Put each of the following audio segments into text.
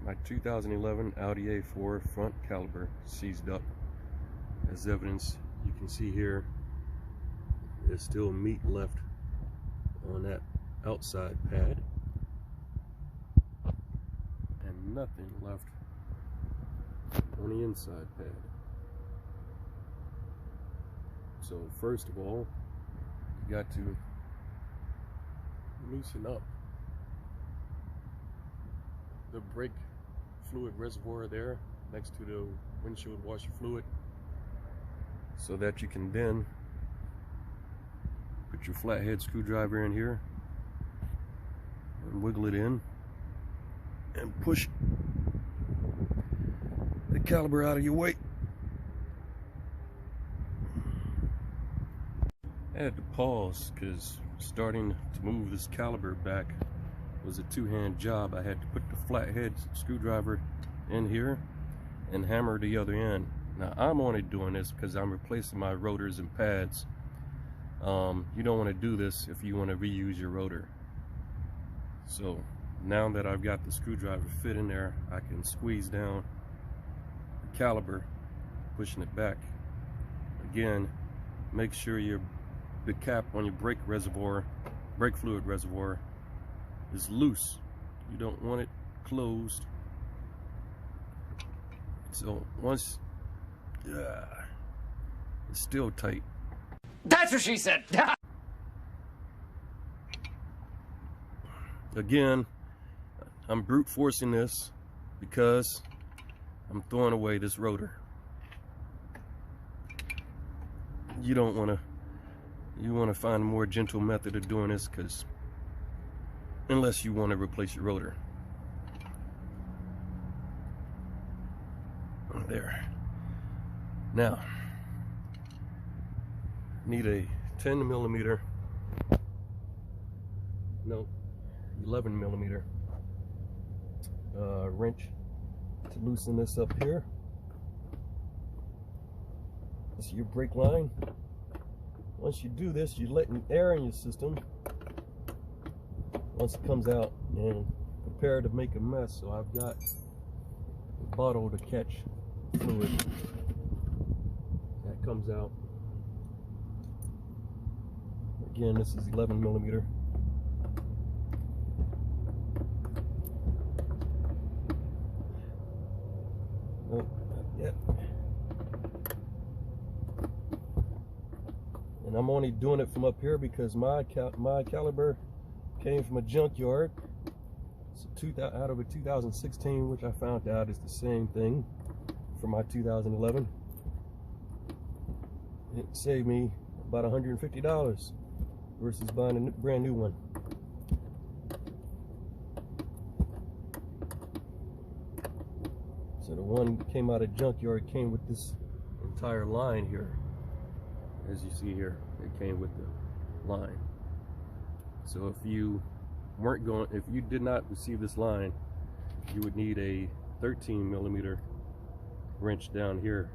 My 2011 Audi A4 front caliper seized up. As evidence, you can see here there's still meat left on that outside pad and nothing left on the inside pad. So first of all, you got to loosen up the brake fluid reservoir there next to the windshield washer fluid, so that you can then put your flathead screwdriver in here and wiggle it in and push the caliper out of your way. I had to pause because starting to move this caliper back was a two-hand job. I had to put the flathead screwdriver in here and hammer the other end. Now I'm only doing this because I'm replacing my rotors and pads. You don't want to do this if you want to reuse your rotor. So now that I've got the screwdriver fit in there, I can squeeze down the caliper, pushing it back. Again, make sure the cap on your brake fluid reservoir is loose. You don't want it closed. So once it's still tight. That's what she said. Again, I'm brute forcing this because I'm throwing away this rotor. You don't want to. You want to find a more gentle method of doing this, because unless you want to replace your rotor. There. Now, need a 10mm, no, 11mm wrench to loosen this up here. This is your brake line. Once you do this, you're letting air in your system once it comes out, and prepare to make a mess. So I've got a bottle to catch fluid that comes out. Again, this is 11mm. Nope, not yet. And I'm only doing it from up here because my caliper came from a junkyard. It's out of a 2016, which I found out is the same thing for my 2011. It saved me about $150 versus buying a brand new one. So the one that came out of junkyard came with this entire line here. As you see here, it came with the line. So if you did not receive this line, you would need a 13mm wrench down here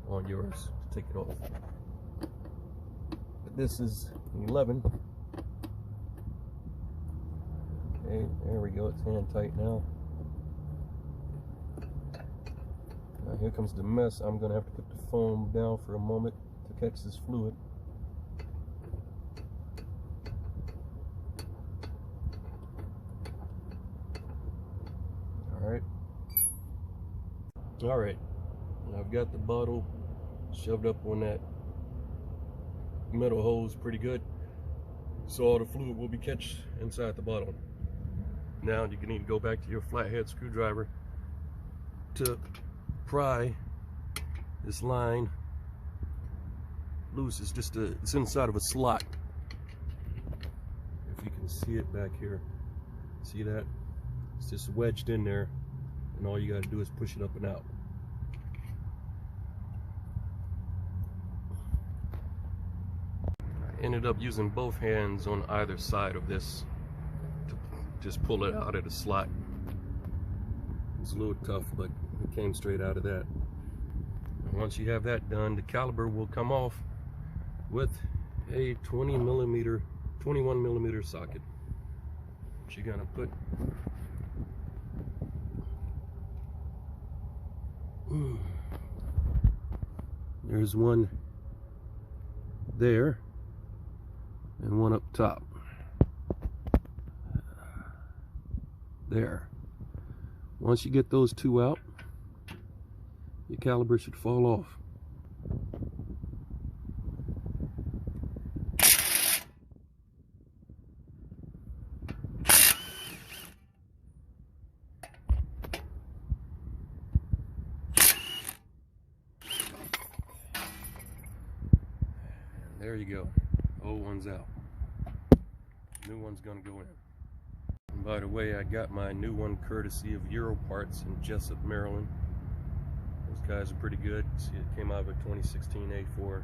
on yours to take it off. But this is 11. Okay, there we go. It's hand tight now. Now here comes the mess. I'm gonna have to put the foam down for a moment to catch this fluid. All right. I've got the bottle shoved up on that metal hose pretty good, so all the fluid will be catched inside the bottle. Now you can need to go back to your flathead screwdriver to pry this line loose. It's inside of a slot. If you can see it back here, see that? It's just wedged in there, and all you got to do is push it up and out. I ended up using both hands on either side of this to just pull it out of the slot. It's a little tough, but it came straight out of that. And once you have that done, the caliper will come off with a 21mm socket. you're gonna put there's one there and one up top there. Once you get those two out, your caliper should fall off. There you go. Old one's out. New one's gonna go in. And by the way, I got my new one courtesy of Euro Parts in Jessup, Maryland. Those guys are pretty good. See, it came out of a 2016 A4.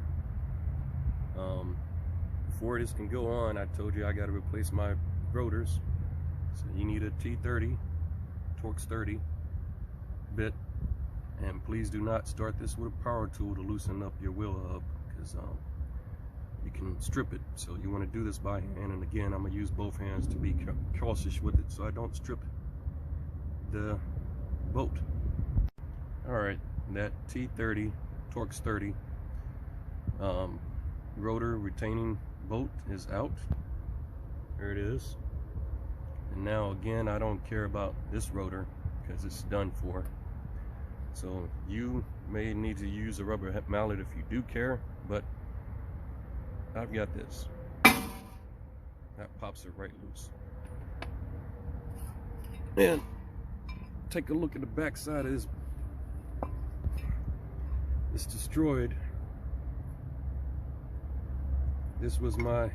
Before this can go on, I told you I got to replace my rotors. So you need a T30, Torx 30 bit, and please do not start this with a power tool to loosen up your wheel hub, because you can strip it. So you want to do this by hand, and again, I'm going to use both hands to be cautious with it so I don't strip the bolt. Alright, that T30 Torx 30 rotor retaining bolt is out. There it is. And now again, I don't care about this rotor because it's done for. So you may need to use a rubber mallet if you do care, but I've got this. That pops it right loose. And take a look at the back side of this. It's destroyed. This was my,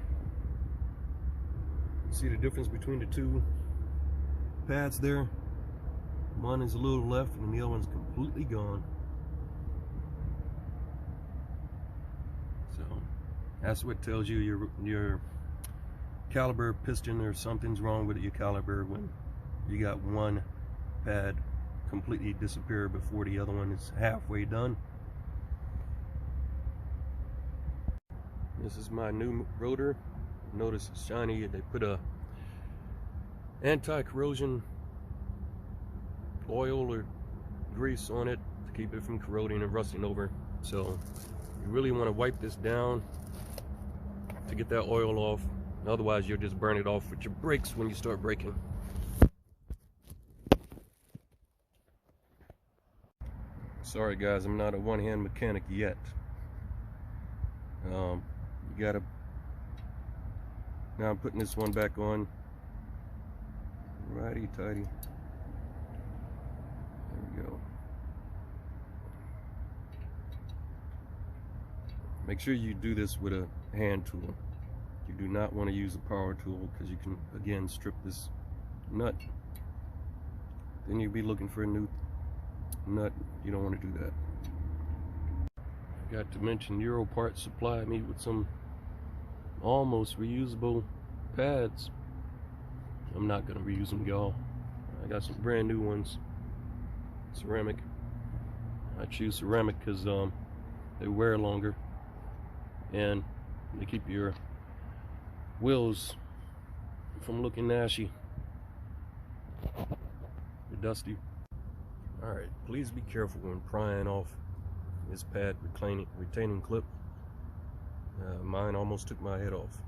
see the difference between the two pads there? One is a little left and the other one's completely gone. So that's what tells you your caliper piston or something's wrong with your caliper when you got one pad completely disappear before the other one is halfway done. This is my new rotor. Notice it's shiny. They put a anti-corrosion oil or grease on it to keep it from corroding and rusting over. So you really want to wipe this down to get that oil off. Otherwise you'll just burn it off with your brakes when you start braking. Sorry guys, I'm not a one-hand mechanic yet. You gotta, now I'm putting this one back on. Righty tighty. There we go. Make sure you do this with a hand tool. You do not want to use a power tool because you can again strip this nut. Then you'll be looking for a new nut. You don't want to do that. Got to mention Euro Parts supplied me with some almost reusable pads. I'm not gonna reuse them, y'all. I got some brand new ones, ceramic. I choose ceramic because they wear longer and they keep your wheels from looking ashy or dusty. All right, please be careful when prying off this pad retaining clip. Mine almost took my head off.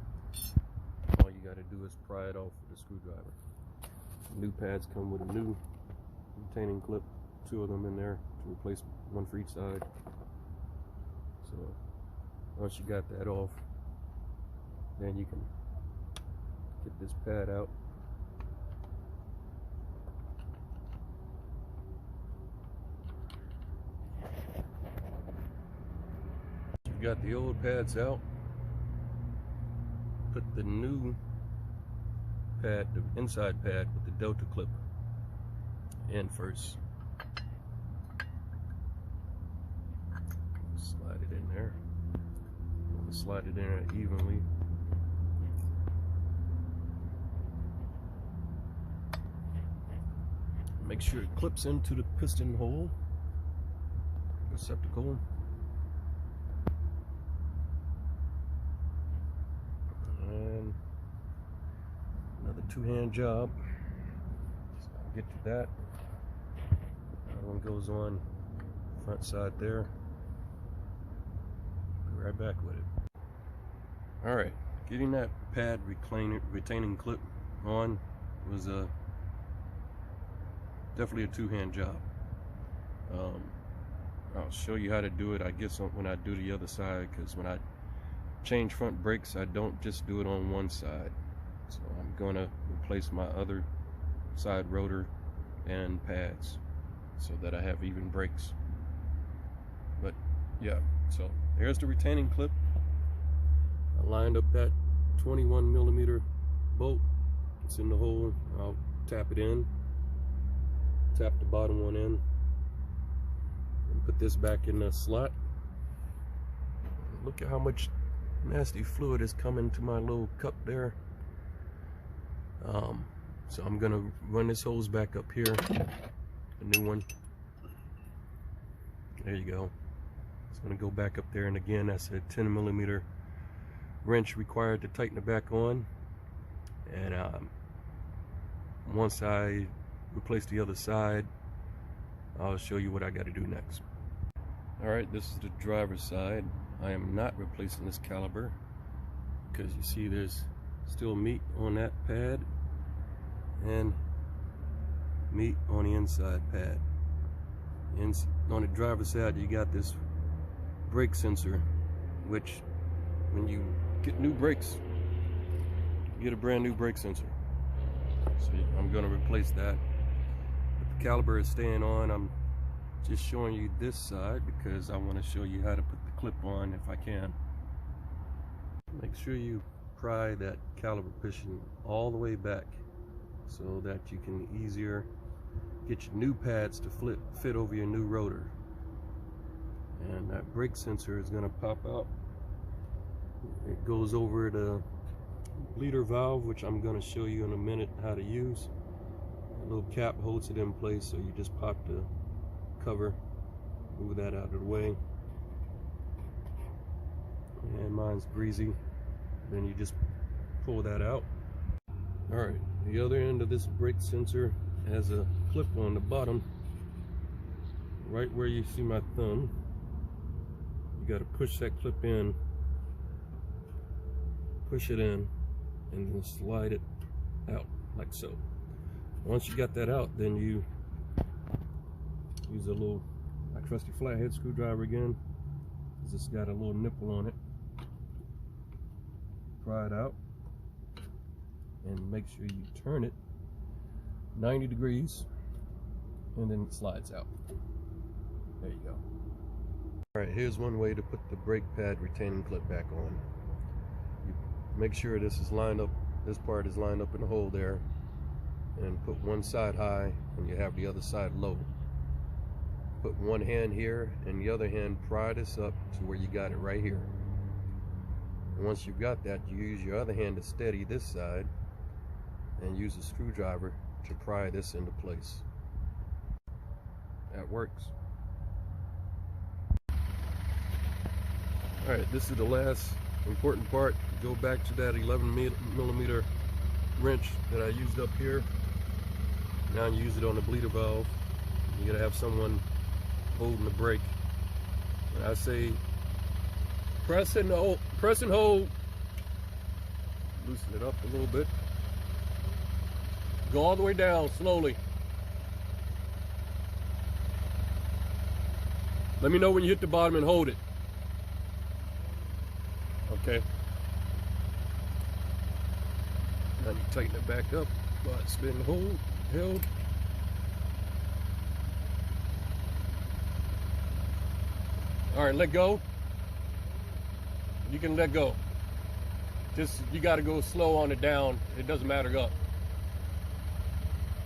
All you got to do is pry it off with a screwdriver. New pads come with a new retaining clip, 2 of them in there to replace one for each side. So once you got that off, then you can get this pad out. You got the old pads out. Put the new pad, the inside pad with the Delta clip in first. Slide it in there. Slide it in there evenly. Make sure it clips into the piston hole, receptacle. two-hand job. So I'll get to that. That one goes on front side there. Be right back with it. Alright, getting that pad retaining clip on was definitely a two-hand job. I'll show you how to do it, I guess, when I do the other side, because when I change front brakes, I don't just do it on one side. So I'm going to replace my other side rotor and pads so that I have even brakes. But yeah, so there's the retaining clip. I lined up that 21mm bolt. It's in the hole. I'll tap it in, tap the bottom one in, and put this back in the slot. Look at how much nasty fluid is coming to my little cup there. So I'm gonna run this hose back up here, a new one. There you go. It's gonna go back up there, and again, that's a 10mm wrench required to tighten it back on. And once I replace the other side, I'll show you what I got to do next. Alright, this is the driver's side. I am not replacing this caliper because you see there's still meat on that pad and meat on the inside pad. On the driver's side, you got this brake sensor, which when you get new brakes, you get a brand new brake sensor. So I'm going to replace that. But the caliper is staying on. I'm just showing you this side because I want to show you how to put the clip on if I can. Make sure you pry that caliper piston all the way back so that you can easier get your new pads to fit over your new rotor. And that brake sensor is going to pop out. It goes over the bleeder valve, which I'm going to show you in a minute how to use. A little cap holds it in place, so you just pop the cover, move that out of the way, and mine's greasy. Then you just pull that out. Alright, the other end of this brake sensor has a clip on the bottom, right where you see my thumb. You got to push that clip in, push it in, and then slide it out like so. Once you got that out, then you use a little, my trusty flathead screwdriver again, because it's got a little nipple on it. Pry it out and make sure you turn it 90 degrees, and then it slides out. There you go. Alright, here's one way to put the brake pad retaining clip back on. You make sure this is lined up, this part is lined up in the hole there, and put one side high and you have the other side low. Put one hand here and the other hand pry this up to where you got it right here. And once you've got that, you use your other hand to steady this side and use a screwdriver to pry this into place. That works. Alright, this is the last important part. Go back to that 11mm wrench that I used up here. Now you use it on the bleeder valve. You gotta have someone holding the brake. And I say press and hold, press and hold. Loosen it up a little bit. Go all the way down slowly. Let me know when you hit the bottom and hold it. Okay. Now you tighten it back up while it's been held. All right, let go. You can let go. Just, you got to go slow on it down. It doesn't matter up.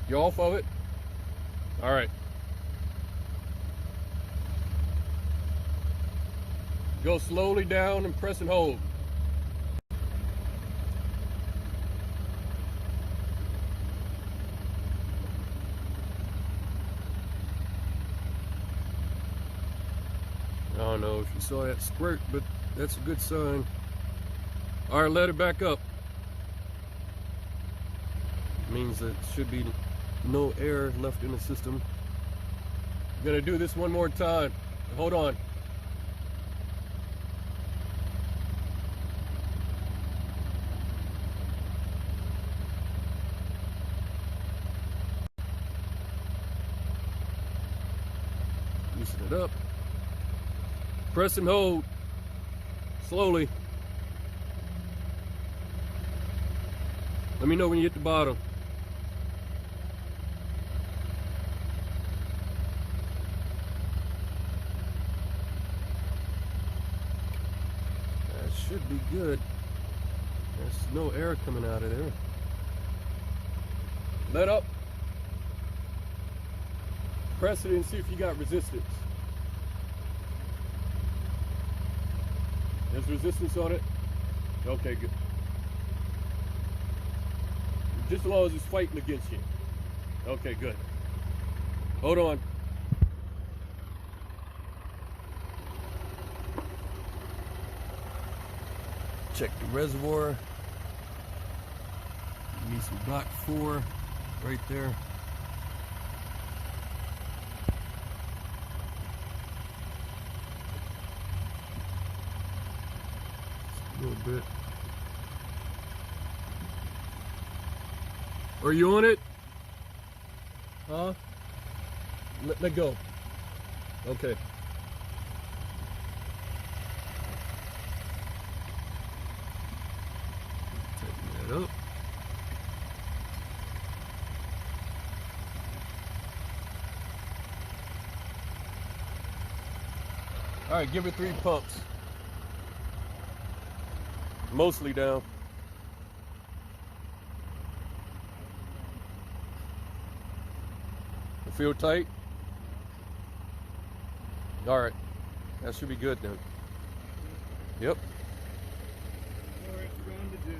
You off of it? All right. Go slowly down and press and hold. I don't know if you saw that squirt, but that's a good sign. All right, let it back up. means that should be no air left in the system. I'm gonna do this one more time. Hold on. Loosen it up. Press and hold. Slowly. Let me know when you hit the bottom. That should be good. There's no air coming out of there. Let up. Press it and see if you got resistance. There's resistance on it? Okay, good. Just as long as it's fighting against you. Okay, good. Hold on. Check the reservoir. You need some Black 4 right there. Just a little bit. Are you on it? Huh? Let go. Okay. Tighten that up. All right, give it 3 pumps. Mostly down. Feel tight? All right, that should be good then. Yep. All right, round to 2.